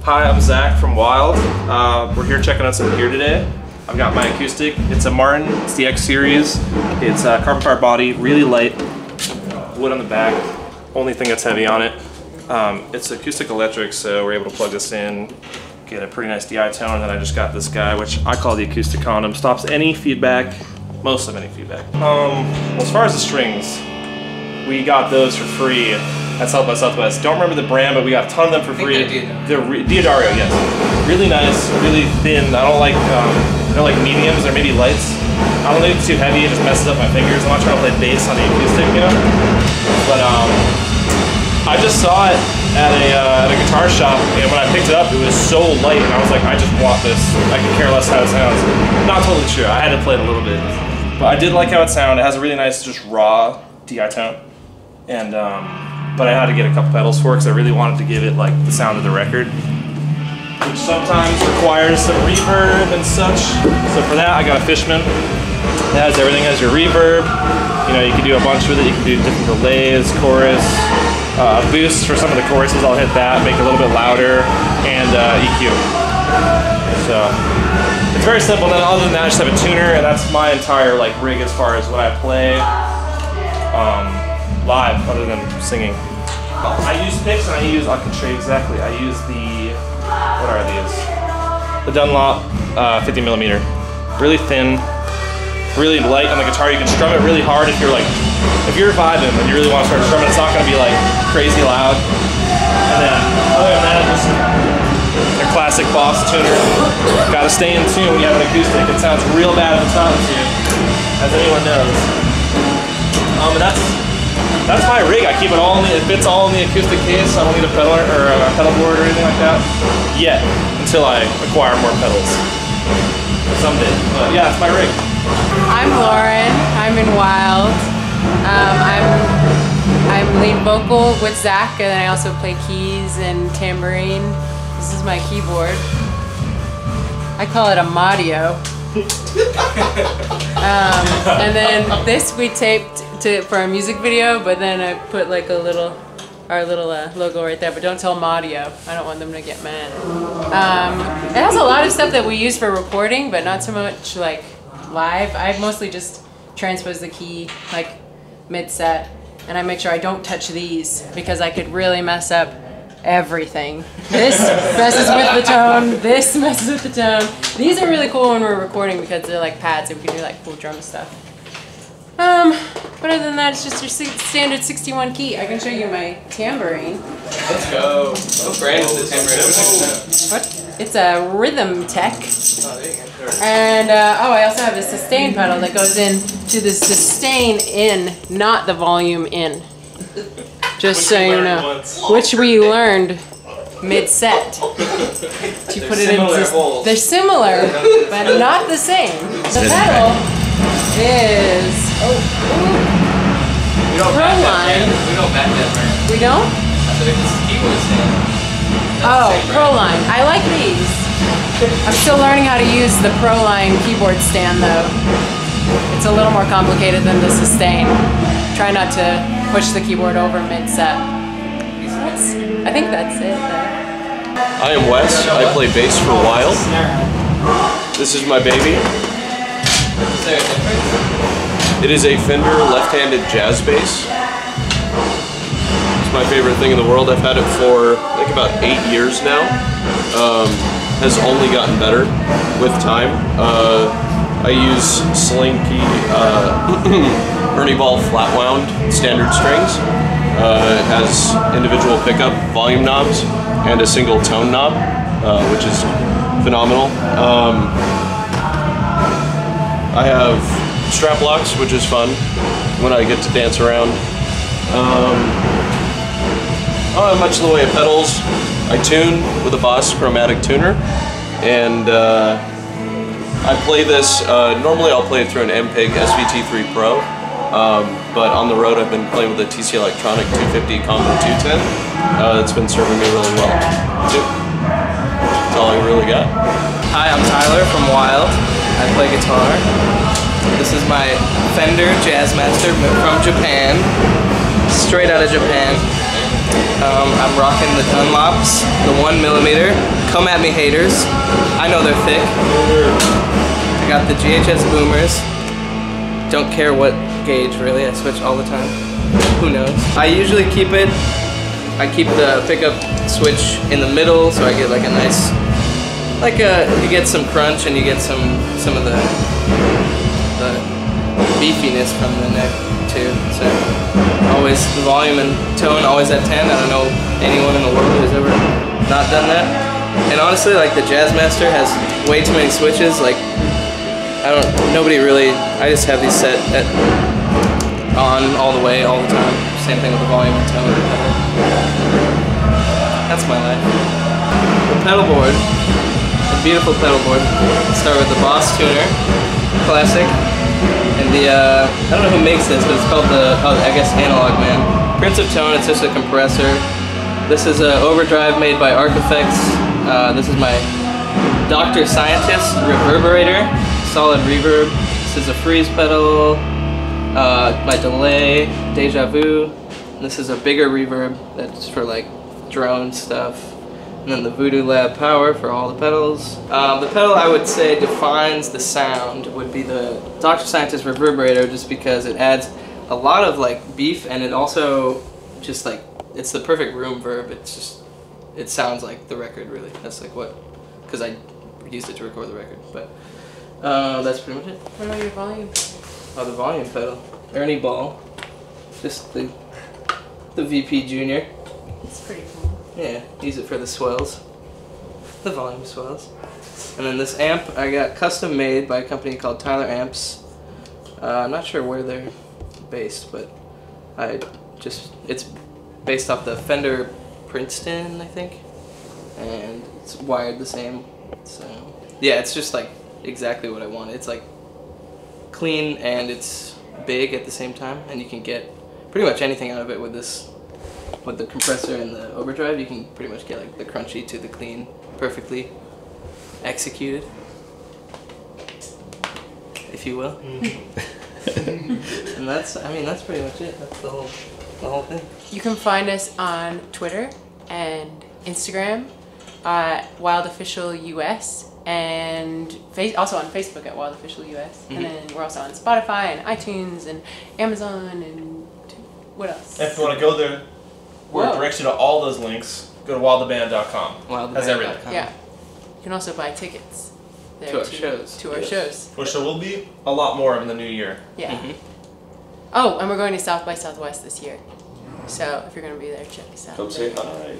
Hi, I'm Zach from Wild. We're here checking out some gear today. I've got my acoustic. It's a Martin. It's the X series. It's a carbon fiber body, really light. Wood on the back. Only thing that's heavy on it. It's acoustic electric, so we're able to plug this in, get a pretty nice DI tone, and then I just got this guy, which I call the acoustic condom. Stops any feedback, most of any feedback. Well, as far as the strings, we got those for free at South by Southwest. Don't remember the brand, but we got a ton of them for free. They're Diodario, yes. Really nice, really thin. I don't like mediums or maybe lights. I don't think it's too heavy, it just messes up my fingers. I'm not trying to play bass on the acoustic, you know? But I just saw it at a guitar shop, and when I picked it up, it was so light, and I was like, I just want this. I can care less how it sounds. Not totally true, I had to play it a little bit. But I did like how it sounded. It has a really nice, just raw DI tone. And, but I had to get a couple pedals for it because I really wanted to give it like the sound of the record, which sometimes requires some reverb and such. So for that, I got a Fishman. It has everything. It has your reverb. You know, you can do a bunch with it. You can do different delays, chorus, boosts for some of the choruses. I'll hit that, make it a little bit louder, and EQ. So it's very simple. Then other than that, I just have a tuner, and that's my entire like rig as far as what I play live, other than singing. I use picks, and I can show you exactly. I use the, what are these? The Dunlop 50mm. Really thin, really light on the guitar. You can strum it really hard if you're vibing and you really want to start strumming. It's not going to be like crazy loud. And then other than that, just a classic Boss tuner. Got to stay in tune when you have an acoustic. It sounds real bad if it's not in tune, as anyone knows. But that's my rig. I keep it all it fits all in the acoustic case. I don't need a pedal or a pedal board or anything like that yet, until I acquire more pedals someday. But yeah, that's my rig. I'm Lauren. I'm in Wild. I'm lead vocal with Zach, and I also play keys and tambourine. This is my keyboard. I call it a Madio. And then this we taped for a music video, but then I put like our little logo right there, but don't tell Madio. I don't want them to get mad. It has a lot of stuff that we use for recording, but not so much like live. I mostly just transpose the key like mid-set, and I make sure I don't touch these because I could really mess up everything. This messes with the tone, this messes with the tone. These are really cool when we're recording because they're like pads and we can do like cool drum stuff. But other than that, it's just your standard 61 key. I can show you my tambourine. Let's go. What brand is the tambourine? What? It's a Rhythm Tech. Oh, there you go. And I also have a sustain pedal that goes in to the sustain in, not the volume in. Just so you know. Which we learned mid-set. To put it in. They're similar, but not the same. The pedal is Proline. We don't back that brand. We don't? That's what it's keyboard stand. Oh, Proline. I like these. I'm still learning how to use the Proline keyboard stand though. It's a little more complicated than the sustain. Try not to push the keyboard over mid-set. I think that's it though. I am Wes. I play bass for Wild. This is my baby. Is there a difference? It is a Fender left-handed jazz bass. It's my favorite thing in the world. I've had it for, I think, about 8 years now. Has only gotten better with time. I use Slinky Ernie Ball flat wound standard strings. It has individual pickup volume knobs and a single tone knob, which is phenomenal. I have strap locks, which is fun when I get to dance around. I don't have much in the way of pedals. I tune with a Boss chromatic tuner, and I play this, normally I'll play it through an MPEG SVT3 Pro, but on the road I've been playing with a TC Electronic 250 Combo 210. It's been serving me really well. That's all I really got. Hi, I'm Tyler from Wild. I play guitar. This is my Fender Jazzmaster from Japan. Straight out of Japan. I'm rocking the Dunlops, the 1mm. Come at me, haters. I know they're thick. I got the GHS boomers. Don't care what gauge, really. I switch all the time. Who knows? I usually keep it. I keep the pickup switch in the middle, so I get like a nice, you get some crunch and you get some of the beefiness from the neck too. So always the volume and tone always at 10. I don't know anyone in the world who's ever not done that. And honestly, like the Jazzmaster has way too many switches. Like nobody really. I just have these set on all the way, all the time. Same thing with the volume and tone. That's my life. The pedal board, a beautiful pedal board. Let's start with the Boss Tuner, classic. And the, I don't know who makes this, but it's called I guess Analog Man. Prince of Tone, it's just a compressor. This is an overdrive made by Arc Effects. This is my Dr. Scientist reverberator, solid reverb. This is a freeze pedal, my delay, Deja Vu. This is a bigger reverb that's for like drone stuff. And then the Voodoo Lab Power for all the pedals. The pedal I would say defines the sound would be the Dr. Scientist reverberator, just because it adds a lot of like beef, and it also just like, it's the perfect room verb. It's just, it sounds like the record really. That's like what, because I used it to record the record, but that's pretty much it. What about your volume? Oh, the volume pedal. Ernie Ball. Just the VP Junior. It's pretty cool. Yeah, use it for the swells. The volume swells. And then this amp I got custom made by a company called Tyler Amps. I'm not sure where they're based, but it's based off the Fender Princeton, I think. And it's wired the same. So yeah, it's just like exactly what I want. It's like clean and it's big at the same time, and you can get pretty much anything out of it with this. With the compressor and the overdrive, you can pretty much get like the crunchy to the clean, perfectly executed, if you will. And that's pretty much it. That's the whole thing. You can find us on Twitter and Instagram at WildOfficialUS, and also on Facebook at WildOfficialUS. And then we're also on Spotify and iTunes and Amazon and what else? If you want to go there, where it directs you to all those links, go to wildtheband.com. That's everything. Yeah. You can also buy tickets there to our shows. To our shows. Which there will be a lot more of in the new year. Yeah. Oh, and we're going to South by Southwest this year. So if you're going to be there, check us out. Come say hi.